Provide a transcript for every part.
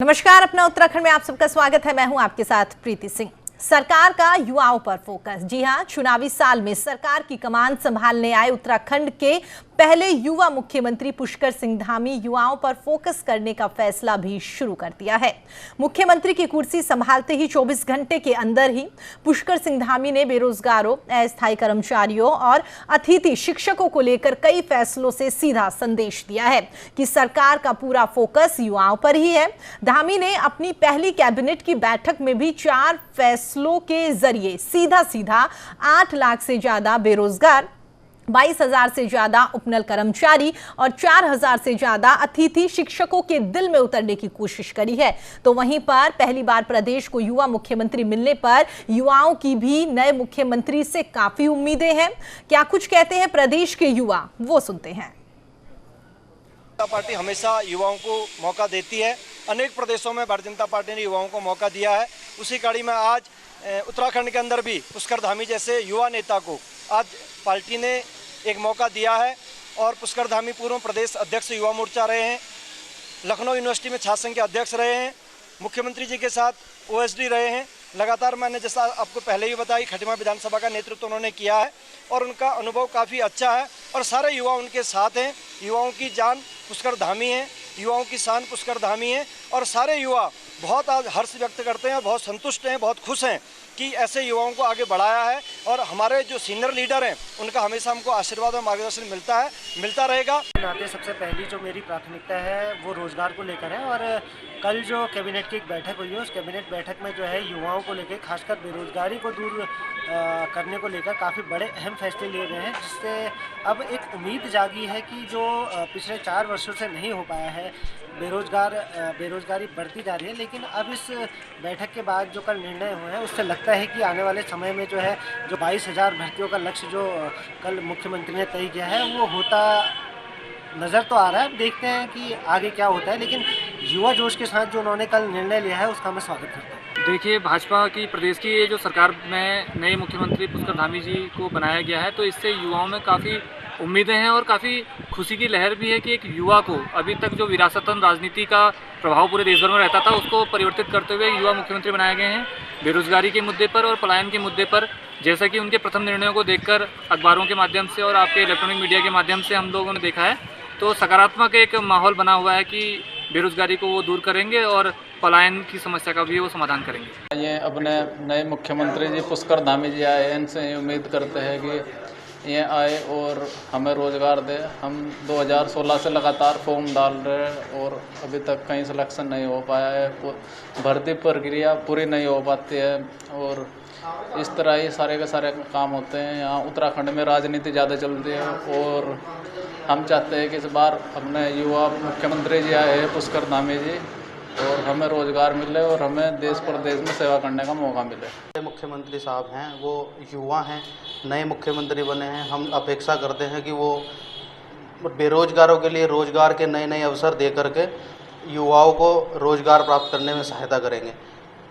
नमस्कार, अपना उत्तराखंड में आप सबका स्वागत है। मैं हूं आपके साथ प्रीति सिंह। सरकार का युवाओं पर फोकस। जी हां, चुनावी साल में सरकार की कमान संभालने आए उत्तराखंड के पहले युवा मुख्यमंत्री पुष्कर सिंह धामी युवाओं पर फोकस करने का फैसला भी शुरू कर दिया है। मुख्यमंत्री की कुर्सी संभालते ही 24 घंटे के अंदर ही पुष्कर सिंह धामी ने बेरोजगारों, अस्थायी कर्मचारियों और अतिथि शिक्षकों को लेकर कई फैसलों से सीधा संदेश दिया है कि सरकार का पूरा फोकस युवाओं पर ही है। धामी ने अपनी पहली कैबिनेट की बैठक में भी 4 फैसलों के जरिए सीधा 8 लाख से ज्यादा बेरोजगार, 22,000 से ज्यादा उपनल कर्मचारी और 4,000 से ज्यादा अतिथि शिक्षकों के दिल में उतरने की कोशिश करी है। तो वहीं पर पहली बार प्रदेश को युवा मुख्यमंत्री मिलने पर युवाओं की भी नए मुख्यमंत्री से काफी उम्मीदें हैं। क्या कुछ कहते हैं प्रदेश के युवा, वो सुनते हैं। पार्टी हमेशा युवाओं को मौका देती है। अनेक प्रदेशों में भारतीय जनता पार्टी ने युवाओं को मौका दिया है। उसी कड़ी में आज उत्तराखंड के अंदर भी पुष्कर धामी जैसे युवा नेता को आज पार्टी ने एक मौका दिया है। और पुष्कर धामी पूर्व प्रदेश अध्यक्ष युवा मोर्चा रहे हैं, लखनऊ यूनिवर्सिटी में छात्र संघ के अध्यक्ष रहे हैं, मुख्यमंत्री जी के साथ ओएसडी रहे हैं। लगातार मैंने जैसा आपको पहले ही बताई, खटीमा विधानसभा का नेतृत्व उन्होंने किया है और उनका अनुभव काफ़ी अच्छा है और सारे युवा उनके साथ हैं। युवाओं की जान पुष्कर धामी है, युवाओं की शान पुष्कर धामी है और सारे युवा बहुत आज हर्ष व्यक्त करते हैं, बहुत संतुष्ट हैं, बहुत खुश हैं कि ऐसे युवाओं को आगे बढ़ाया है। और हमारे जो सीनियर लीडर हैं उनका हमेशा हमको आशीर्वाद और मार्गदर्शन मिलता रहेगा। नाते सबसे पहली जो मेरी प्राथमिकता है वो रोजगार को लेकर है और कल जो कैबिनेट की एक बैठक हुई है उस कैबिनेट बैठक में जो है युवाओं को लेकर, खासकर बेरोजगारी को दूर करने को लेकर काफ़ी बड़े अहम फैसले लिए गए हैं, जिससे अब एक उम्मीद जागी है कि जो पिछले 4 वर्षों से नहीं हो पाया है, बेरोजगारी बढ़ती जा रही है। लेकिन अब इस बैठक के बाद जो कल निर्णय हुए हैं उससे लगता है कि आने वाले समय में जो है जो 22,000 भर्तियों का लक्ष्य जो कल मुख्यमंत्री ने तय किया है वो होता नज़र तो आ रहा है। अब देखते हैं कि आगे क्या होता है, लेकिन युवा जोश के साथ जो उन्होंने कल निर्णय लिया है उसका मैं स्वागत करता हूँ। देखिए, भाजपा की प्रदेश की ये जो सरकार में नए मुख्यमंत्री पुष्कर धामी जी को बनाया गया है तो इससे युवाओं में काफ़ी उम्मीदें हैं और काफ़ी खुशी की लहर भी है कि एक युवा को अभी तक जो विरासतन राजनीति का प्रभाव पूरे देश भर में रहता था उसको परिवर्तित करते हुए युवा मुख्यमंत्री बनाए गए हैं। बेरोजगारी के मुद्दे पर और पलायन के मुद्दे पर जैसा कि उनके प्रथम निर्णयों को देखकर अखबारों के माध्यम से और आपके इलेक्ट्रॉनिक मीडिया के माध्यम से हम लोगों ने देखा है, तो सकारात्मक एक माहौल बना हुआ है कि बेरोजगारी को वो दूर करेंगे और पलायन की समस्या का भी वो समाधान करेंगे। ये अपने नए मुख्यमंत्री जी पुष्कर धामी जी आए, इनसे उम्मीद करते हैं कि ये आए और हमें रोज़गार दे। हम 2016 से लगातार फॉर्म डाल रहे हैं और अभी तक कहीं सिलेक्शन नहीं हो पाया है, भर्ती प्रक्रिया पूरी नहीं हो पाती है और इस तरह ही सारे के सारे काम होते हैं। यहाँ उत्तराखंड में राजनीति ज़्यादा चलती है और हम चाहते हैं कि इस बार अपने युवा मुख्यमंत्री जी आए हैं पुष्कर धामी जी और हमें रोज़गार मिले और हमें देश प्रदेश में सेवा करने का मौका मिले। मुख्यमंत्री साहब हैं वो युवा हैं, नए मुख्यमंत्री बने हैं। हम अपेक्षा करते हैं कि वो बेरोजगारों के लिए रोज़गार के नए अवसर दे करके युवाओं को रोज़गार प्राप्त करने में सहायता करेंगे।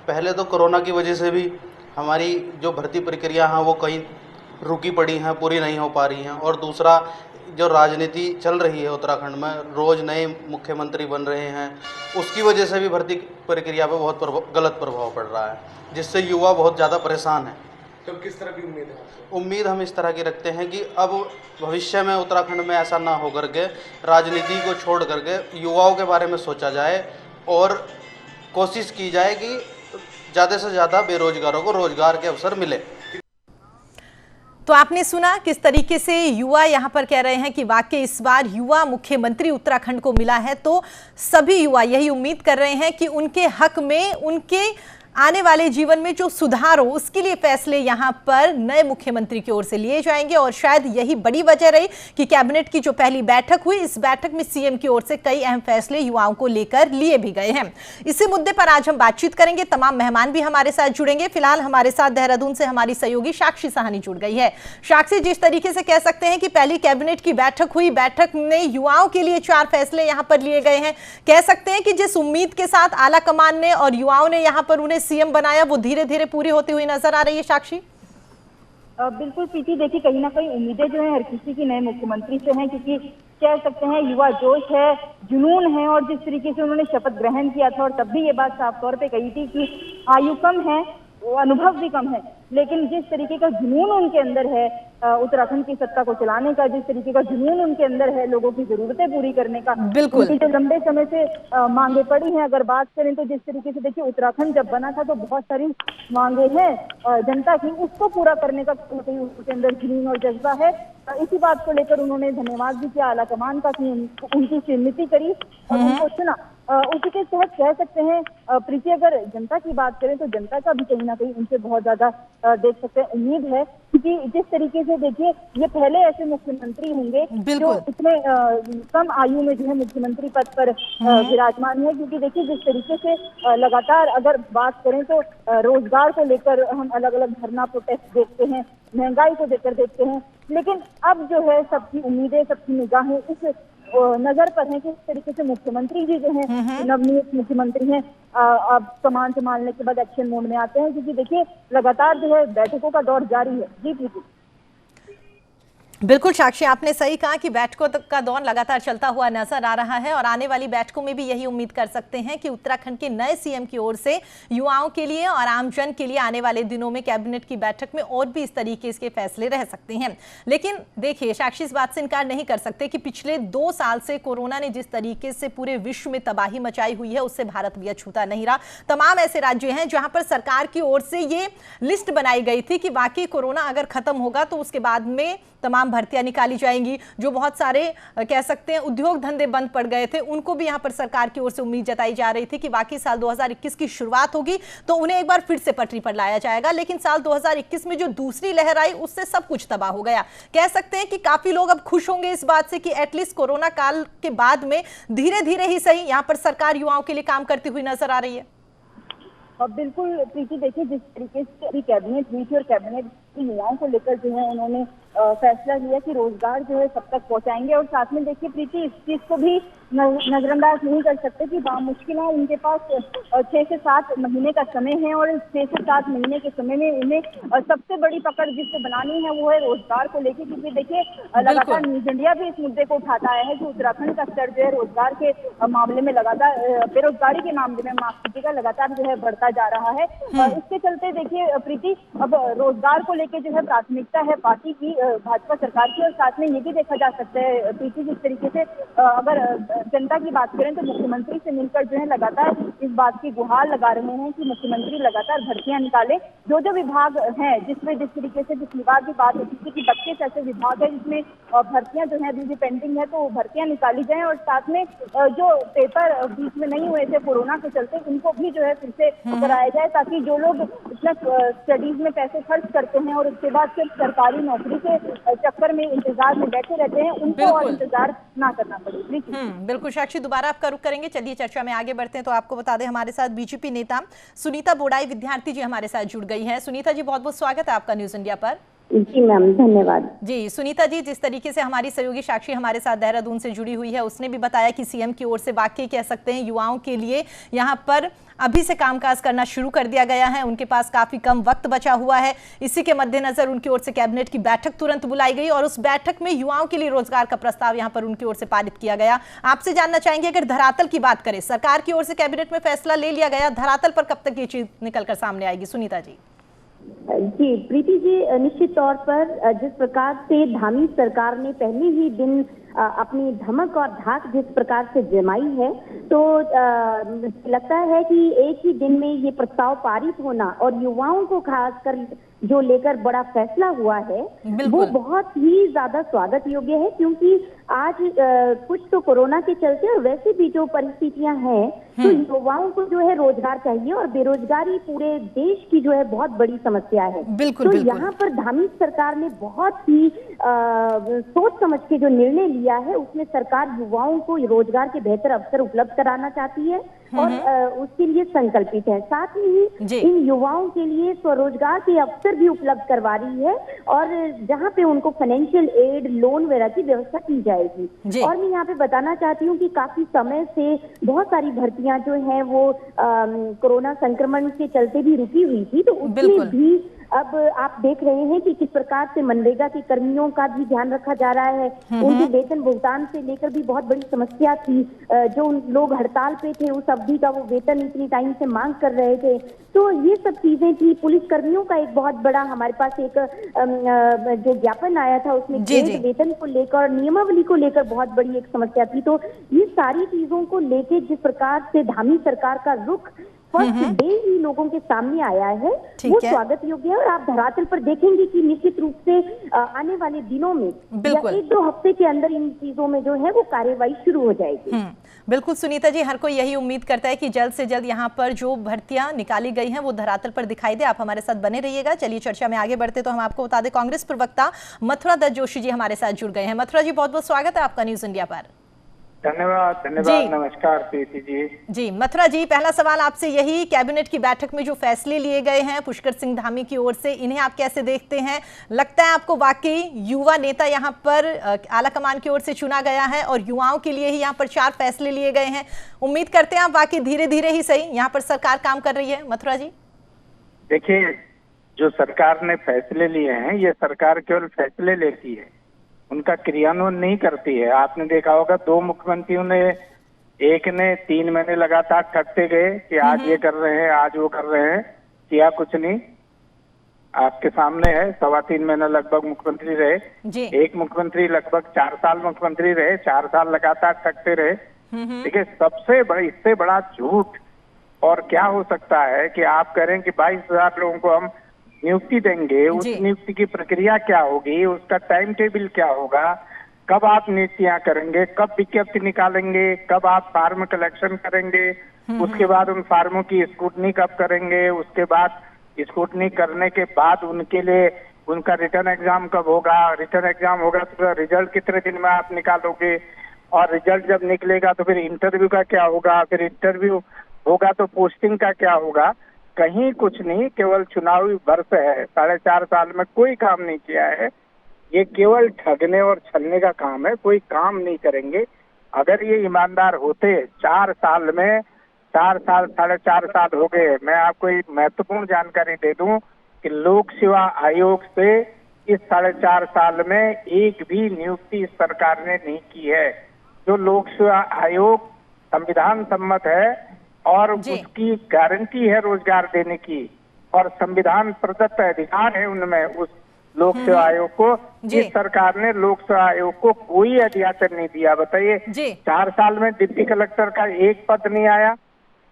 पहले तो कोरोना की वजह से भी हमारी जो भर्ती प्रक्रिया हैं वो कहीं रुकी पड़ी हैं, पूरी नहीं हो पा रही हैं और दूसरा जो राजनीति चल रही है उत्तराखंड में, रोज़ नए मुख्यमंत्री बन रहे हैं, उसकी वजह से भी भर्ती प्रक्रिया पर बहुत गलत प्रभाव पड़ रहा है, जिससे युवा बहुत ज़्यादा परेशान है। तो किस तरह की उम्मीद है? उम्मीद हम इस तरह की रखते हैं कि अब भविष्य में उत्तराखंड में ऐसा ना हो करके राजनीति को छोड़ करके युवाओं के बारे में सोचा जाए और कोशिश की जाए कि ज़्यादा से ज़्यादा बेरोजगारों को रोज़गार के अवसर मिले। तो आपने सुना किस तरीके से युवा यहां पर कह रहे हैं कि वाकई इस बार युवा मुख्यमंत्री उत्तराखंड को मिला है, तो सभी युवा यही उम्मीद कर रहे हैं कि उनके हक में, उनके आने वाले जीवन में जो सुधार हो उसके लिए फैसले यहां पर नए मुख्यमंत्री की ओर से लिए जाएंगे। और शायद यही बड़ी वजह रही कि कैबिनेट की जो पहली बैठक हुई, इस बैठक में सीएम की ओर से कई अहम फैसले युवाओं को लेकर लिए भी गए हैं। इसी मुद्दे पर आज हम बातचीत करेंगे। तमाम मेहमान भी हमारे साथ जुड़ेंगे। फिलहाल हमारे साथ देहरादून से हमारी सहयोगी साक्षी साहनी जुड़ गई है। साक्षी, जिस तरीके से कह सकते हैं कि पहली कैबिनेट की बैठक हुई, बैठक में युवाओं के लिए 4 फैसले यहां पर लिए गए हैं, कह सकते हैं कि जिस उम्मीद के साथ आला कमान ने और युवाओं ने यहां पर उन्हें सीएम बनाया वो धीरे धीरे पूरी होती हुई नजर आ रही है। साक्षी, बिल्कुल प्रीति, देखिए कहीं ना कहीं उम्मीदें जो है हर किसी की नए मुख्यमंत्री से हैं, क्योंकि कह सकते हैं युवा जोश है, जुनून है। और जिस तरीके से उन्होंने शपथ ग्रहण किया था और तब भी ये बात साफ तौर पे कही थी कि आयु कम है, अनुभव भी कम है, लेकिन जिस तरीके का जुनून उनके अंदर है उत्तराखंड की सत्ता को चलाने का, जिस तरीके का जुनून उनके अंदर है लोगों की जरूरतें पूरी करने का, बिल्कुल उनकी जो लंबे समय से मांगे पड़ी हैं, अगर बात करें तो जिस तरीके से देखिए उत्तराखंड जब बना था तो बहुत सारी मांगे हैं जनता की, उसको पूरा करने का उनके अंदर जुनून और जज्बा है। इसी बात को लेकर उन्होंने धन्यवाद भी किया आला कमान का कि उनकी स्वीकृति करी और उनको चुना। उसी के तहत कह सकते हैं प्रीति, अगर जनता की बात करें तो जनता का भी कहीं ना कहीं उनसे बहुत ज्यादा देख सकते हैं उम्मीद है, क्योंकि जिस तरीके से देखिए ये पहले ऐसे मुख्यमंत्री होंगे जो इतने कम आयु में जो है मुख्यमंत्री पद पर विराजमान है। क्योंकि देखिए जिस तरीके से लगातार अगर बात करें तो रोजगार को लेकर हम अलग अलग धरना प्रोटेस्ट देखते हैं, महंगाई को लेकर देखते हैं, लेकिन अब जो है सबकी उम्मीदें, सबकी निगाहें इस नजर पर है कि इस तरीके से मुख्यमंत्री जी जो हैं नवनियुक्त मुख्यमंत्री हैं अब कमान संभालने के बाद एक्शन मोड में आते हैं, क्योंकि देखिए लगातार जो है बैठकों का दौर जारी है। जी प्रीति। बिल्कुल साक्षी, आपने सही कहा कि बैठकों का दौर लगातार चलता हुआ नजर आ रहा है और आने वाली बैठकों में भी यही उम्मीद कर सकते हैं कि उत्तराखंड के नए सीएम की ओर से युवाओं के लिए और आमजन के लिए आने वाले दिनों में कैबिनेट की बैठक में और भी इस तरीके के फैसले रह सकते हैं। लेकिन देखिए साक्षी, इस बात से इनकार नहीं कर सकते कि पिछले 2 साल से कोरोना ने जिस तरीके से पूरे विश्व में तबाही मचाई हुई है उससे भारत भी अछूता नहीं रहा। तमाम ऐसे राज्य हैं जहां पर सरकार की ओर से ये लिस्ट बनाई गई थी कि बाकी कोरोना अगर खत्म होगा तो उसके बाद में तमाम भर्तियां निकाली जाएंगी। जो बहुत सारे कह सकते हैं उद्योग धंधे बंद पड़ गए थे उनको भी यहां पर सरकार की ओर से उम्मीद जताई जा रही थी कि बाकी साल 2021 की शुरुआत होगी तो उन्हें एक बार फिर से पटरी पर लाया जाएगा। लेकिन साल 2021 में जो दूसरी लहर आई उससे सब कुछ तबाह हो गया। कह सकते हैं कि काफी लोग अब खुश होंगे इस बात से कि एटलीस्ट कोरोना काल के बाद में धीरे धीरे ही सही यहां पर सरकार युवाओं के लिए काम करती हुई नजर आ रही है। अब बिल्कुल प्रीति, देखिए जिस तरीके से कैबिनेट हुई थी और कैबिनेट की युवाओं को लेकर जो है उन्होंने फैसला लिया कि रोजगार जो है सब तक पहुंचाएंगे। और साथ में देखिए प्रीति, इस चीज को भी नजरअंदाज नहीं कर सकते कि बामुश्किल उनके पास 6 से 7 महीने का समय है और 6 से 7 महीने के समय में उन्हें सबसे बड़ी पकड़ जिससे बनानी है वो है रोजगार को लेकर। क्योंकि देखिए लगातार न्यूज इंडिया भी इस मुद्दे को उठाता है कि उत्तराखंड का स्तर जो है रोजगार के मामले में लगातार, बेरोजगारी के मामले में माफ कीजिएगा, लगातार जो है बढ़ता जा रहा है। इसके चलते देखिए प्रीति, अब रोजगार को लेकर जो है प्राथमिकता है पार्टी की, भाजपा सरकार की। और साथ में ये भी देखा जा सकता है प्रीति, जिस तरीके से अगर जनता की बात करें तो मुख्यमंत्री से मिलकर जो है लगातार इस बात की गुहार लगा रहे हैं कि मुख्यमंत्री लगातार भर्तियां निकाले। जो जो विभाग हैं जिसमें जिस तरीके से जिस विभाग की बात होती थी कि 32 ऐसे विभाग है जिसमें भर्तियां जो है अभी भी पेंडिंग है, तो भर्तियां निकाली जाए। और साथ में जो पेपर बीच में नहीं हुए थे कोरोना के चलते उनको भी जो है फिर से कराया जाए, ताकि जो लोग इतना स्टडीज में पैसे खर्च करते हैं और उसके बाद सिर्फ सरकारी नौकरी के चक्कर में इंतजार में बैठे रहते हैं उनको और इंतजार ना करना पड़े। बिल्कुल साक्षी, दोबारा आपका रुख करेंगे। चलिए चर्चा में आगे बढ़ते हैं। तो आपको बता दें हमारे साथ बीजेपी नेता सुनीता बोड़ाई विद्यार्थी जी हमारे साथ जुड़ गई हैं। सुनीता जी, बहुत बहुत स्वागत है आपका न्यूज इंडिया पर। जी मैम, धन्यवाद। जी सुनीता जी, जिस तरीके से हमारी सहयोगी साक्षी हमारे साथ देहरादून से जुड़ी हुई है उसने भी बताया कि सीएम की ओर से वाकई कह सकते हैं युवाओं के लिए यहाँ पर अभी से कामकाज करना शुरू कर दिया गया है। उनके पास काफी कम वक्त बचा हुआ है। इसी के मद्देनजर उनकी ओर से कैबिनेट की बैठक तुरंत बुलाई गई और उस बैठक में युवाओं के लिए रोजगार का प्रस्ताव यहां पर उनकी ओर से पारित किया गया। आपसे जानना चाहेंगे, अगर धरातल की बात करें, सरकार की ओर से कैबिनेट में फैसला ले लिया गया, धरातल पर कब तक ये चीज निकलकर सामने आएगी? सुनीता जी। जी प्रीति जी, निश्चित तौर पर जिस प्रकार से धामी सरकार ने पहले ही दिन अपनी धमक और धाक जिस प्रकार से जमाई है, तो लगता है कि एक ही दिन में ये प्रस्ताव पारित होना और युवाओं को खासकर जो लेकर बड़ा फैसला हुआ है वो बहुत ही ज्यादा स्वागत योग्य है। क्योंकि आज कुछ तो कोरोना के चलते और वैसे भी जो परिस्थितियां हैं तो युवाओं को जो है रोजगार चाहिए और बेरोजगारी पूरे देश की जो है बहुत बड़ी समस्या है। तो यहाँ पर धामी सरकार ने बहुत ही सोच समझ के जो निर्णय लिया है उसमें सरकार युवाओं को रोजगार के बेहतर अवसर उपलब्ध कराना चाहती है और उसके लिए संकल्पित है। साथ में ही इन युवाओं के लिए स्वरोजगार के अवसर भी उपलब्ध करवा रही है और जहाँ पे उनको फाइनेंशियल एड, लोन वगैरह की व्यवस्था की जाएगी। और मैं यहाँ पे बताना चाहती हूँ कि काफी समय से बहुत सारी भर्तियां जो हैं वो कोरोना संक्रमण के चलते भी रुकी हुई थी, तो उसमें भी अब आप देख रहे हैं कि किस प्रकार से मनरेगा के कर्मियों का भी ध्यान रखा जा रहा है। उनके वेतन भुगतान से लेकर भी बहुत बड़ी समस्या थी। जो उन लोग हड़ताल पे थे उस अवधि का वो वेतन इतनी टाइम से मांग कर रहे थे, तो ये सब चीजें थी। पुलिस कर्मियों का एक बहुत बड़ा हमारे पास एक जो ज्ञापन आया था उसमें वेतन को लेकर, नियमावली को लेकर बहुत बड़ी एक समस्या थी। तो ये सारी चीजों को लेकर जिस प्रकार से धामी सरकार का रुख फर्स्ट डे ही लोगों के सामने आया है, वो स्वागत योग्य है। और आप धरातल पर देखेंगे कि निश्चित रूप से आने वाले दिनों में या 1-2 हफ्ते के अंदर इन चीजों में जो है वो कार्यवाही शुरू हो जाएगी। बिल्कुल सुनीता जी, हर कोई यही उम्मीद करता है कि जल्द से जल्द यहाँ पर जो भर्तियां निकाली गई हैं वो धरातल पर दिखाई दे। आप हमारे साथ बने रहिएगा। चलिए चर्चा में आगे बढ़ते तो हम आपको बता दें, कांग्रेस प्रवक्ता मथुरा दत्त जोशी जी हमारे साथ जुड़ गए हैं। मथुरा जी, बहुत बहुत स्वागत है आपका न्यूज इंडिया पर। धन्यवाद। नमस्कार प्रीति जी। मथुरा जी, पहला सवाल आपसे यही, कैबिनेट की बैठक में जो फैसले लिए गए हैं पुष्कर सिंह धामी की ओर से, इन्हें आप कैसे देखते हैं? लगता है आपको वाकई युवा नेता यहाँ पर आला कमान की ओर से चुना गया है और युवाओं के लिए ही यहाँ पर 4 फैसले लिए गए हैं? उम्मीद करते हैं आप वाकई धीरे धीरे ही सही यहाँ पर सरकार काम कर रही है। मथुरा जी, देखिए, जो सरकार ने फैसले लिए हैं, ये सरकार केवल फैसले लेती है, उनका क्रियान्वयन नहीं करती है। आपने देखा होगा 2 मुख्यमंत्रियों ने, एक ने 3 महीने लगातार ठगते गए कि आज ये कर रहे हैं, आज वो कर रहे हैं, किया कुछ नहीं। आपके सामने है, 3.25 महीना लगभग मुख्यमंत्री रहे। एक मुख्यमंत्री लगभग 4 साल मुख्यमंत्री रहे, 4 साल लगातार ठगते रहे। देखिए, सबसे बड़ा, इससे बड़ा झूठ और क्या हो सकता है कि आप कह रहे हैं कि 22,000 लोगों को हम नियुक्ति देंगे, उस नियुक्ति की प्रक्रिया क्या होगी, उसका टाइम टेबल क्या होगा, कब आप नियुक्तियां करेंगे, कब विज्ञप्ति निकालेंगे, कब आप फार्म कलेक्शन करेंगे, उसके बाद उन फार्मों की स्क्रूटनी कब करेंगे, उसके बाद स्क्रूटनी करने के बाद उनके लिए उनका रिटर्न एग्जाम कब होगा, रिटर्न एग्जाम होगा तो रिजल्ट कितने दिन में आप निकालोगे, और रिजल्ट जब निकलेगा तो फिर इंटरव्यू का क्या होगा, फिर इंटरव्यू होगा तो पोस्टिंग का क्या होगा। कहीं कुछ नहीं, केवल चुनावी वर्ष है, 4.5 साल में कोई काम नहीं किया है। ये केवल ठगने और छलने का काम है, कोई काम नहीं करेंगे। अगर ये ईमानदार होते, 4 साल में 4 साल 4.5 साल हो गए। मैं आपको एक महत्वपूर्ण जानकारी दे दूं कि लोक सेवा आयोग से इस 4.5 साल में एक भी नियुक्ति इस सरकार ने नहीं की है। जो लोक सेवा आयोग संविधान सम्मत है और उसकी गारंटी है रोजगार देने की, और संविधान प्रदत्त अधिकार है उनमें उस लोक सेवा आयोग को। इस सरकार ने लोक सेवा आयोग को कोई अधिकार नहीं दिया। बताइए, 4 साल में डिप्टी कलेक्टर का एक पद नहीं आया,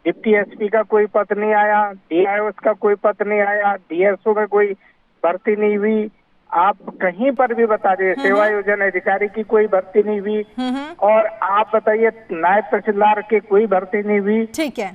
डिप्टी एसपी का कोई पद नहीं आया, डीआईओएस का कोई पद नहीं आया, डीएसओ में कोई भर्ती नहीं हुई। आप कहीं पर भी बता दिए, सेवा योजना अधिकारी की कोई भर्ती नहीं हुई, और आप बताइए नायब तहसीलदार की कोई भर्ती नहीं हुई। ठीक है,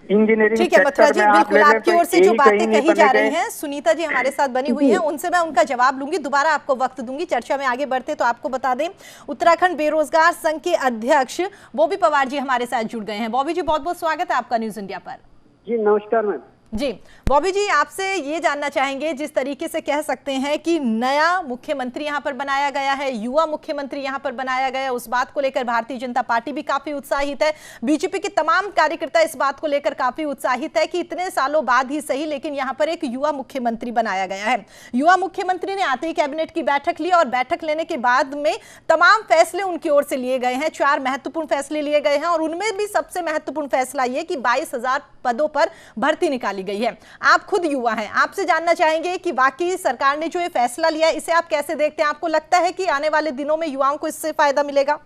इंजीनियरिंग ठीक है मथुरा जी, बिल्कुल आपकी ओर से जो बातें कही जा रही हैं, सुनीता जी हमारे साथ बनी हुई हैं, उनसे मैं उनका जवाब लूंगी, दोबारा आपको वक्त दूंगी। चर्चा में आगे बढ़ते तो आपको बता दें, उत्तराखंड बेरोजगार संघ के अध्यक्ष बॉबी पवार जी हमारे साथ जुड़ गए हैं। बॉबी जी, बहुत बहुत स्वागत है आपका न्यूज इंडिया पर। जी नमस्कार मैम। जी बॉबी जी, आपसे ये जानना चाहेंगे, जिस तरीके से कह सकते हैं कि नया मुख्यमंत्री यहाँ पर बनाया गया है, युवा मुख्यमंत्री यहाँ पर बनाया गया है, उस बात को लेकर भारतीय जनता पार्टी भी काफी उत्साहित है। बीजेपी के तमाम कार्यकर्ता इस बात को लेकर काफी उत्साहित है कि इतने सालों बाद ही सही, लेकिन यहाँ पर एक युवा मुख्यमंत्री बनाया गया है। युवा मुख्यमंत्री ने आते ही कैबिनेट की बैठक ली और बैठक लेने के बाद में तमाम फैसले उनकी ओर से लिए गए हैं। 4 महत्वपूर्ण फैसले लिए गए हैं और उनमें भी सबसे महत्वपूर्ण फैसला ये कि 22,000 पदों पर भर्ती निकाली गई है। आप खुद युवा हैं, आपसे जानना चाहेंगे कि वाकई सरकार ने जो ये फैसला लिया है, इसे आप कैसे देखते हैं? आपको लगता है कि आने वाले दिनों में युवाओं को इससे फायदा मिलेगा?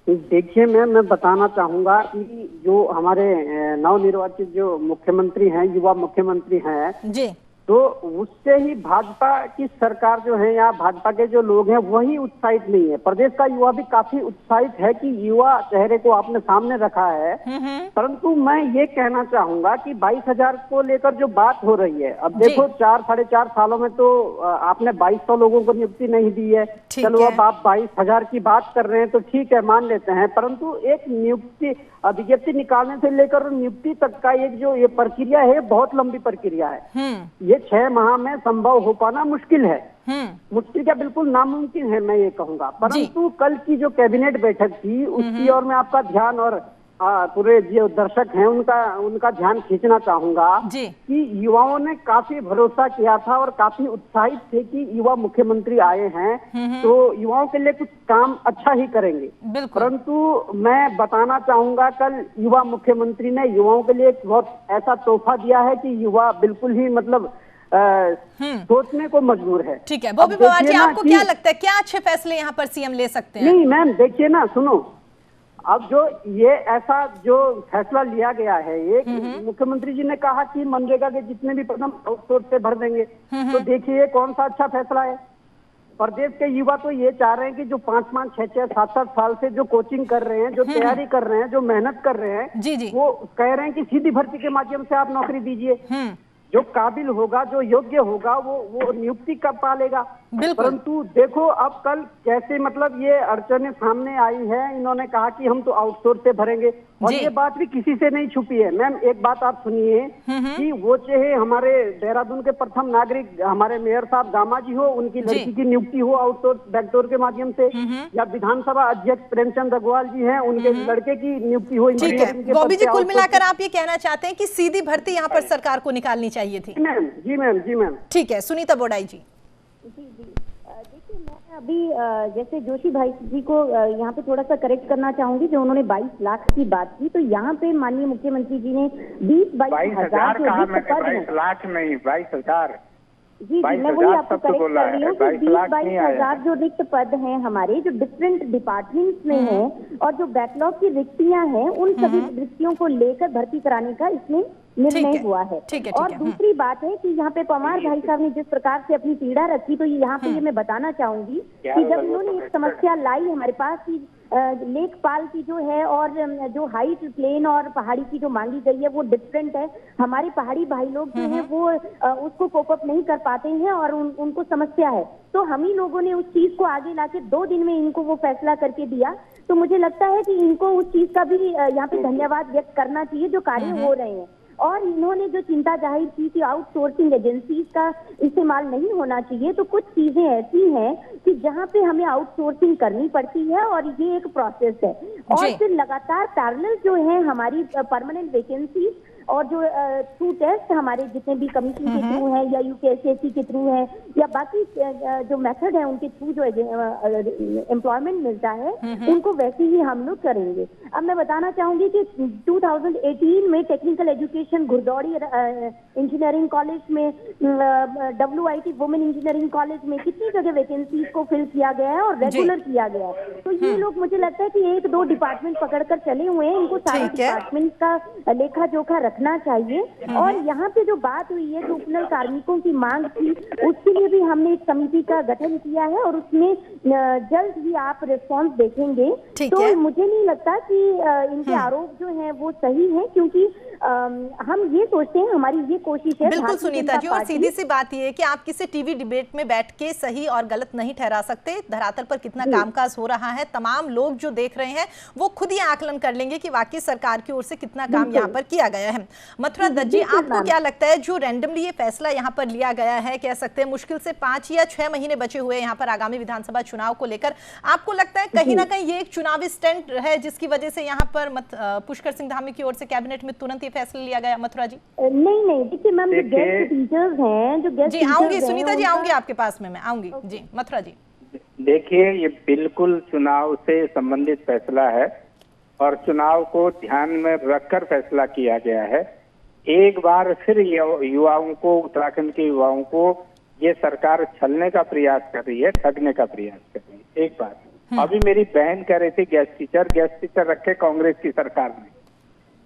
देखिए मैं बताना चाहूंगा कि जो हमारे नवनिर्वाचित जो मुख्यमंत्री हैं, युवा मुख्यमंत्री हैं जी, तो उससे ही भाजपा की सरकार जो है या भाजपा के जो लोग हैं वही उत्साहित नहीं है। प्रदेश का युवा भी काफी उत्साहित है कि युवा चेहरे को आपने सामने रखा है। परंतु मैं ये कहना चाहूंगा कि 22,000 को लेकर जो बात हो रही है, अब देखो 4-4.5 सालों में तो आपने 2200 लोगों को नियुक्ति नहीं दी है। चलो अब आप 22,000 की बात कर रहे हैं तो ठीक है, मान लेते हैं, परंतु एक नियुक्ति विज्ञप्ति निकालने से लेकर नियुक्ति तक का एक जो ये प्रक्रिया है, बहुत लंबी प्रक्रिया है। ये 6 माह में संभव हो पाना मुश्किल है। मुश्किल क्या, बिल्कुल नामुमकिन है मैं ये कहूंगा। परंतु कल की जो कैबिनेट बैठक थी उसकी ओर में आपका ध्यान और पूरे जो दर्शक हैं उनका ध्यान खींचना चाहूंगा जी। कि युवाओं ने काफी भरोसा किया था और काफी उत्साहित थे कि युवा मुख्यमंत्री आए हैं तो युवाओं के लिए कुछ काम अच्छा ही करेंगे। परंतु मैं बताना चाहूंगा कल युवा मुख्यमंत्री ने युवाओं के लिए एक बहुत ऐसा तोहफा दिया है कि युवा बिल्कुल ही मतलब सोचने को मजबूर है। ठीक है, बॉबी पवार जी, आपको क्या लगता है क्या अच्छे फैसले यहाँ पर सीएम ले सकते हैं? नहीं मैम, देखिए ना, सुनो, अब जो ये ऐसा जो फैसला लिया गया है, ये मुख्यमंत्री जी ने कहा कि मनरेगा के जितने भी पद हम आउटसोर्स से भर देंगे, तो देखिए कौन सा अच्छा फैसला है। प्रदेश के युवा तो ये चाह रहे हैं कि जो 5-5, 6-6, 7-7 साल से जो कोचिंग कर रहे हैं, जो तैयारी कर रहे हैं, जो मेहनत कर रहे हैं, जी। वो कह रहे हैं कि सीधी भर्ती के माध्यम से आप नौकरी दीजिए। जो काबिल होगा, जो योग्य होगा, वो नियुक्ति कब पालेगा। परंतु देखो अब कल कैसे मतलब ये अड़चनें सामने आई है। इन्होंने कहा कि हम तो आउटसोर्स से भरेंगे और ये बात भी किसी से नहीं छुपी है। मैम एक बात आप सुनिए कि वो चाहे हमारे देहरादून के प्रथम नागरिक हमारे मेयर साहब गामा जी हो, उनकी लड़की की नियुक्ति हो आउटसोर्स बैकडोर के माध्यम से, या विधानसभा अध्यक्ष प्रेमचंद अग्रवाल जी हैं, उनके लड़के की नियुक्ति हो। ठीक है बॉबी जी, कुल मिलाकर आप ये कहना चाहते हैं कि सीधी भर्ती यहाँ पर सरकार को निकालनी चाहिए थी? जी मैम। ठीक है, सुनीता बोडाई जी। जी देखिए, मैं अभी जैसे जोशी भाई जी को यहाँ पे थोड़ा सा करेक्ट करना चाहूंगी। जो उन्होंने 22 लाख की बात की, तो यहाँ पे माननीय मुख्यमंत्री जी ने 20-22 हजार 22 लाख नहीं, 22,000। जी मैं वही आपको करेक्ट कर रही हूँ कि 20-22 हजार जो रिक्त पद हैं हमारे, जो डिफरेंट डिपार्टमेंट्स में हैं और जो बैकलॉग की रिक्तियां हैं, उन सभी रिक्तियों को लेकर भर्ती कराने का इसमें निर्णय हुआ है। और दूसरी बात है कि यहाँ पे पवार भाई साहब ने जिस प्रकार से अपनी पीड़ा रखी, तो यहाँ पे ये मैं बताना चाहूंगी कि जब इन्होंने एक समस्या लाई हमारे पास की लेखपाल की जो है, और जो हाइट प्लेन और पहाड़ी की जो मांगी गई है वो डिफरेंट है। हमारे पहाड़ी भाई लोग जो है वो उसको कोप अप नहीं कर पाते हैं और उनको समस्या है। तो हम ही लोगों ने उस चीज को आगे लाके 2 दिन में इनको वो फैसला करके दिया। तो मुझे लगता है कि इनको उस चीज का भी यहाँ पे धन्यवाद व्यक्त करना चाहिए जो कार्य हो रहे हैं। और इन्होंने जो चिंता जाहिर की कि आउटसोर्सिंग एजेंसीज का इस्तेमाल नहीं होना चाहिए, तो कुछ चीजें ऐसी हैं कि जहां पे हमें आउटसोर्सिंग करनी पड़ती है और ये एक प्रोसेस है। और फिर लगातार पैरेलल जो है हमारी परमानेंट वैकेंसी और जो थ्रू टेस्ट हमारे जितने भी कमीशन के थ्रू हैं या यूपीएससी के थ्रू हैं या बाकी जो मेथड है उनके थ्रू जो एम्प्लॉयमेंट मिलता है, उनको वैसे ही हम लोग करेंगे। अब मैं बताना चाहूंगी कि 2018 में टेक्निकल एजुकेशन घुड़दौड़ी इंजीनियरिंग कॉलेज में, WIT वुमेन इंजीनियरिंग कॉलेज में कितनी जगह वैकेंसीज को फिल किया गया है और रेगुलर किया गया है। तो ये लोग मुझे लगता है कि 1-2 डिपार्टमेंट पकड़कर चले हुए हैं, इनको सारे डिपार्टमेंट का लेखा जोखा रखना चाहिए। और यहाँ पे जो बात हुई है, जो उपनल कार्मिकों की मांग थी, उसके लिए भी हमने एक समिति का गठन किया है और उसमें जल्द ही आप रिस्पॉन्स देखेंगे। तो मुझे नहीं लगता कि इनके आरोप जो हैं वो सही है, क्योंकि हम ये सोचते हैं, हमारी ये कोशिश है। बिल्कुल सुनीता जी, और सीधी सी बात ये है कि आप किसी टीवी डिबेट में बैठ के सही और गलत नहीं ठहरा सकते। धरातल पर कितना कामकाज हो रहा है, तमाम लोग जो देख रहे हैं वो खुद ही आकलन कर लेंगे कि वाकई सरकार की ओर से कितना काम यहाँ पर किया गया है। मथुरा दत्त जी, आपको क्या लगता है जो रैंडमली ये फैसला यहाँ पर लिया गया है, कह सकते हैं मुश्किल से 5 या 6 महीने बचे हुए यहाँ पर आगामी विधानसभा चुनाव को लेकर, आपको लगता है कहीं ना कहीं ये एक चुनावी स्टंट है जिसकी वजह से यहाँ पर पुष्कर सिंह धामी की ओर से कैबिनेट में तुरंत ये फैसला लिया गया? मथुरा जी नहीं देखिए मैम, जो गेस्ट टीचर्स हैं, जो गेस्ट जी आऊंगी, सुनीता जी आऊंगी आपके पास में, मैं आऊंगी जी। मथुरा जी देखिए, ये बिल्कुल चुनाव से संबंधित फैसला है और चुनाव को ध्यान में रखकर फैसला किया गया है। एक बार फिर युवाओं को, उत्तराखंड के युवाओं को ये सरकार छलने का प्रयास कर रही है, ठगने का प्रयास कर रही है। एक बात, अभी मेरी बहन कह रही थी गेस्ट टीचर रखे कांग्रेस की सरकार ने,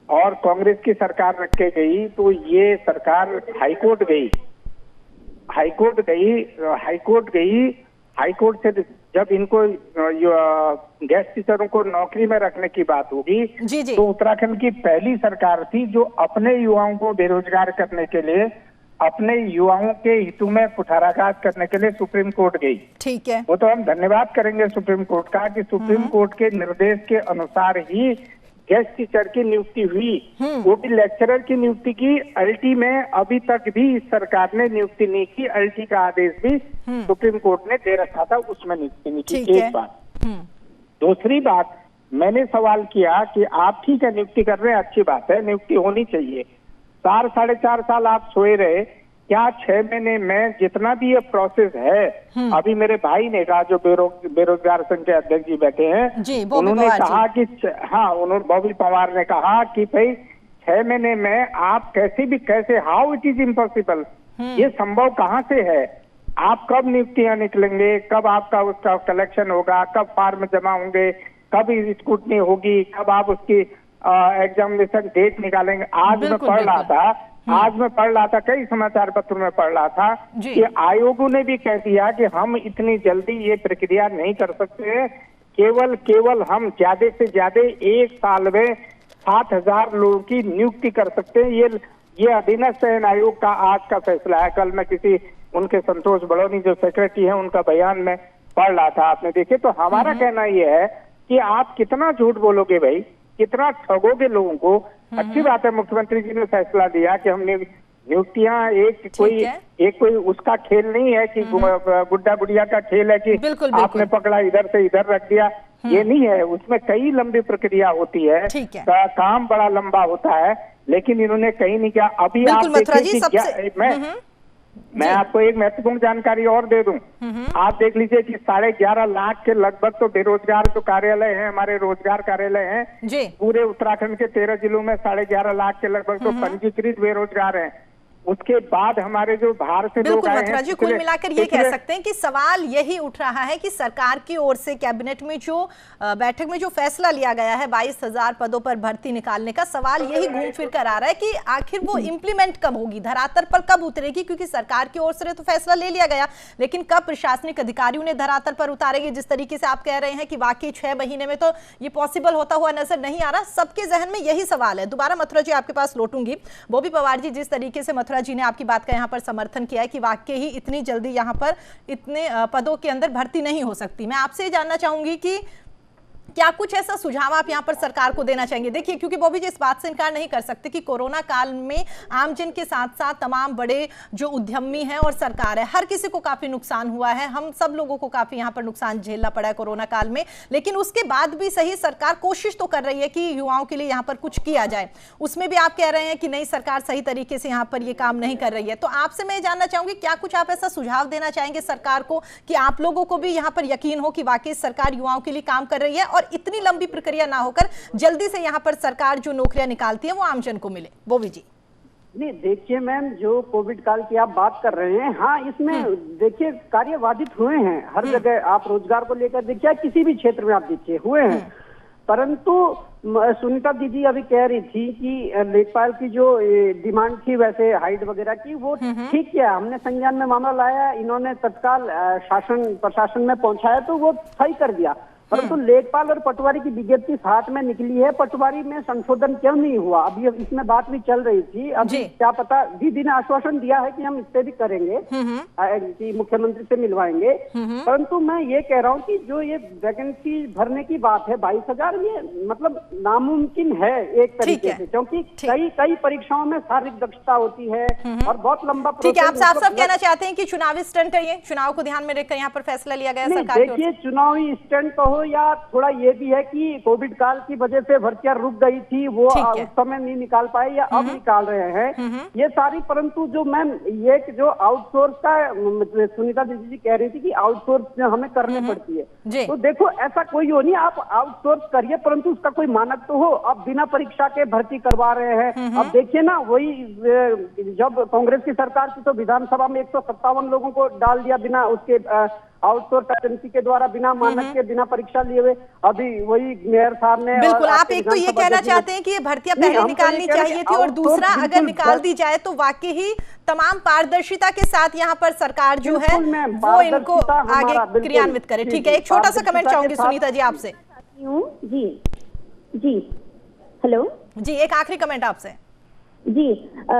और कांग्रेस की सरकार रख के गई तो ये सरकार हाईकोर्ट से जब इनको गेस्ट टीचरों को नौकरी में रखने की बात होगी, तो उत्तराखंड की पहली सरकार थी जो अपने युवाओं को बेरोजगार करने के लिए, अपने युवाओं के हितों में कुठाराघात करने के लिए सुप्रीम कोर्ट गई। ठीक है, वो तो हम धन्यवाद करेंगे सुप्रीम कोर्ट का कि सुप्रीम कोर्ट के निर्देश के अनुसार ही गेस्ट टीचर की नियुक्ति हुई, वो भी लेक्चरर की नियुक्ति की। अल्टी में अभी तक भी इस सरकार ने नियुक्ति नहीं की, अल्टी का आदेश भी सुप्रीम कोर्ट ने दे रखा था, उसमें नियुक्ति नहीं की। एक बात। दूसरी बात, मैंने सवाल किया कि आप ठीक है नियुक्ति कर रहे हैं, अच्छी बात है, नियुक्ति होनी चाहिए। 4-4.5 साल आप सोए रहे, क्या 6 महीने में जितना भी ये प्रोसेस है, अभी मेरे भाई ने कहा जो बेरोजगार संघ के अध्यक्ष जी बैठे हैं जी, उन्होंने कहा कि उन्होंने बॉबी पवार ने कहा कि भाई 6 महीने में आप कैसे हाउ इट इज इम्पॉसिबल, ये संभव कहाँ से है? आप कब नियुक्तियां निकलेंगे, कब आपका उसका कलेक्शन होगा, कब फार्म जमा होंगे, कब स्क्रूटनी होगी, कब आप उसकी एग्जामिनेशन डेट निकालेंगे? आज मैं पढ़ रहा था कई समाचार पत्रों में पढ़ रहा था कि आयोगों ने भी कह दिया कि हम इतनी जल्दी ये प्रक्रिया नहीं कर सकते, केवल हम ज्यादा से ज्यादा 1 साल में 7,000 लोगों की नियुक्ति कर सकते हैं। ये अधीनस्थ चयन आयोग का आज का फैसला है। कल मैं किसी उनके संतोष बड़ौनी जो सेक्रेटरी है उनका बयान में पढ़ रहा था, आपने देखे। तो हमारा कहना ये है कि आप कितना झूठ बोलोगे भाई, कितना ठगोगे लोगों को। अच्छी बात है मुख्यमंत्री जी ने फैसला दिया कि हमने नियुक्तियां एक कोई उसका खेल नहीं है कि गुड्डा गुड़िया का खेल है कि आपने पकड़ा इधर से इधर रख दिया, ये नहीं है। उसमें कई लंबी प्रक्रिया होती है, काम बड़ा लंबा होता है, लेकिन इन्होंने कहीं नहीं किया। अभी आप देखिए, मैं आपको एक महत्वपूर्ण जानकारी और दे दूं। आप देख लीजिए कि 11.5 लाख के लगभग तो बेरोजगार जो कार्यालय हैं, हमारे रोजगार कार्यालय हैं, पूरे उत्तराखंड के 13 जिलों में 11.5 लाख के लगभग तो पंजीकृत बेरोजगार हैं। उसके बाद हमारे जो बाहर से लोग आए हैं, जी, कुल मिलाकर ये कह सकते हैं कि सवाल यही उठ रहा है कि सरकार की ओर से कैबिनेट में जो बैठक में जो फैसला लिया गया है 22,000 पदों पर भर्ती निकालने का, सवाल यही घूम फिर कर आ रहा है कि आखिर वो इंप्लीमेंट कब होगी, धरातल पर कब उतरेगी? क्योंकि सरकार की ओर से तो फैसला ले लिया गया, लेकिन कब प्रशासनिक अधिकारियों ने धरातल पर उतारेंगे? जिस तरीके से आप कह रहे हैं कि वाकई 6 महीने में तो ये पॉसिबल होता हुआ नजर नहीं आ रहा, सबके जहन में यही सवाल है। दोबारा मथुरा जी आपके पास लौटूंगी। बॉबी पवार जी, जिस तरीके से मथुरा जी ने आपकी बात का यहाँ पर समर्थन किया है कि वाकई ही इतनी जल्दी यहाँ पर इतने पदों के अंदर भर्ती नहीं हो सकती, मैं आपसे जानना चाहूंगी कि क्या कुछ ऐसा सुझाव आप यहाँ पर सरकार को देना चाहेंगे? देखिए, क्योंकि बॉबी जी इस बात से इनकार नहीं कर सकते कि कोरोना काल में आमजन के साथ साथ तमाम बड़े जो उद्यमी हैं और सरकार है, हर किसी को काफी नुकसान हुआ है। हम सब लोगों को काफी यहाँ पर नुकसान झेलना पड़ा है कोरोना काल में, लेकिन उसके बाद भी सही सरकार कोशिश तो कर रही है कि युवाओं के लिए यहाँ पर कुछ किया जाए। उसमें भी आप कह रहे हैं कि नहीं, सरकार सही तरीके से यहाँ पर ये काम नहीं कर रही है। तो आपसे मैं जानना चाहूंगी, क्या कुछ आप ऐसा सुझाव देना चाहेंगे सरकार को कि आप लोगों को भी यहाँ पर यकीन हो कि वाकई सरकार युवाओं के लिए काम कर रही है और इतनी लंबी प्रक्रिया ना होकर जल्दी से यहाँ पर सरकार जो नौकरियां निकालती है वो आमजन को मिले? बॉबी जी। नहीं, देखिए मैम, जो कोविड काल की आप बात कर रहे हैं, हाँ, इसमें देखिए कार्य बाधित हुए हैं हर जगह। आप रोजगार को लेकर देखिए, किसी भी क्षेत्र में आप देखिए हुए हैं, परंतु सुनीता दीदी अभी कह रही थी कि लेखपाल की जो डिमांड थी वैसे हाइट वगैरह की, वो ठीक किया, हमने संज्ञान में मामला लाया, इन्होंने तत्काल प्रशासन में पहुंचाया तो वो सही कर दिया। परंतु लेखपाल और पटवारी की विज्ञप्ति साथ में निकली है, पटवारी में संशोधन क्यों नहीं हुआ? अभी इसमें बात भी चल रही थी। अभी क्या पता, दीदी ने आश्वासन दिया है कि हम इस पे भी करेंगे, कि मुख्यमंत्री से मिलवाएंगे। परंतु मैं ये कह रहा हूँ कि जो ये वैकेंसी भरने की बात है 22,000, ये मतलब नामुमकिन है एक तरीके से, क्योंकि कई परीक्षाओं में शारीरिक दक्षता होती है और बहुत लंबा। ठीक है, आप साफ साफ कहना चाहते हैं कि चुनावी स्टंट है, ये चुनाव को ध्यान में रखकर यहाँ पर फैसला लिया गया सरकार? देखिए, चुनावी स्टंट कहो या थोड़ा ये भी है कि कोविड काल की वजह से भर्तियां रुक गई थी, वो उस समय नहीं निकाल पाए या अब निकाल रहे हैं ये सारी। परंतु जो मैम ये जो आउटसोर्स का, सुनीता दीदी जी कह रही थी कि आउटसोर्स हमें करनी पड़ती है, तो देखो ऐसा कोई हो नहीं, आप आउटसोर्स करिए, परंतु उसका कोई मानक तो हो। अब बिना परीक्षा के भर्ती करवा रहे हैं। अब देखिए ना, वही जब कांग्रेस की सरकार थी तो विधानसभा में 157 लोगों को डाल दिया बिना उसके आउटसोर्स एजेंसी के द्वारा, बिना मानक के, बिना परीक्षा लिए हुए। अभी वही मेयर साहब ने, बिल्कुल, आप एक तो ये कहना चाहते हैं कि ये भर्तियां पहले निकालनी चाहिए थी, और दूसरा अगर निकाल दी जाए तो वाकई ही तमाम पारदर्शिता के साथ यहाँ पर सरकार जो है वो इनको आगे क्रियान्वित करे। ठीक है, एक छोटा सा कमेंट चाहूंगी सुनीता जी आपसे। जी जी, हेलो जी, एक आखिरी कमेंट आपसे। जी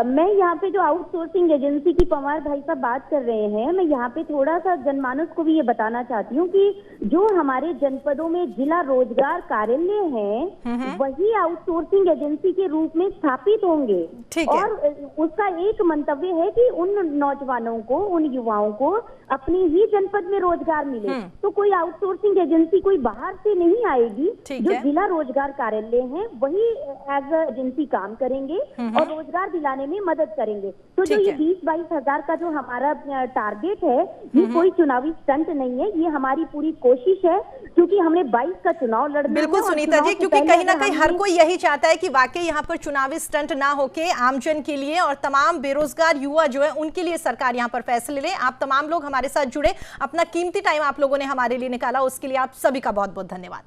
मैं यहाँ पे जो आउटसोर्सिंग एजेंसी की पवार भाई साहब बात कर रहे हैं, मैं यहाँ पे थोड़ा सा जनमानस को भी ये बताना चाहती हूँ कि जो हमारे जनपदों में जिला रोजगार कार्यालय हैं वही आउटसोर्सिंग एजेंसी के रूप में स्थापित होंगे। और उसका एक मंतव्य है कि उन नौजवानों को, उन युवाओं को अपनी ही जनपद में रोजगार मिले। तो कोई आउटसोर्सिंग एजेंसी कोई बाहर से नहीं आएगी, जो जिला रोजगार कार्यालय है वही एज एजेंसी काम करेंगे और रोजगार दिलाने में मदद करेंगे। तो जो ये 20-22 हजार का जो हमारा टारगेट है, ये कोई चुनावी स्टंट नहीं है, ये हमारी पूरी कोशिश है, क्योंकि हमने 22 का चुनाव लड़ना। बिल्कुल सुनीता जी, क्योंकि कहीं ना कहीं हर कोई यही चाहता है कि वाकई यहाँ पर चुनावी स्टंट ना होके आमजन के लिए और तमाम बेरोजगार युवा जो है उनके लिए सरकार यहाँ पर फैसले ले। आप तमाम लोग हमारे साथ जुड़े, अपना कीमती टाइम आप लोगों ने हमारे लिए निकाला, उसके लिए आप सभी का बहुत बहुत धन्यवाद।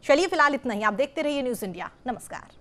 चलिए फिलहाल इतना ही, आप देखते रहिए न्यूज़ इंडिया। नमस्कार।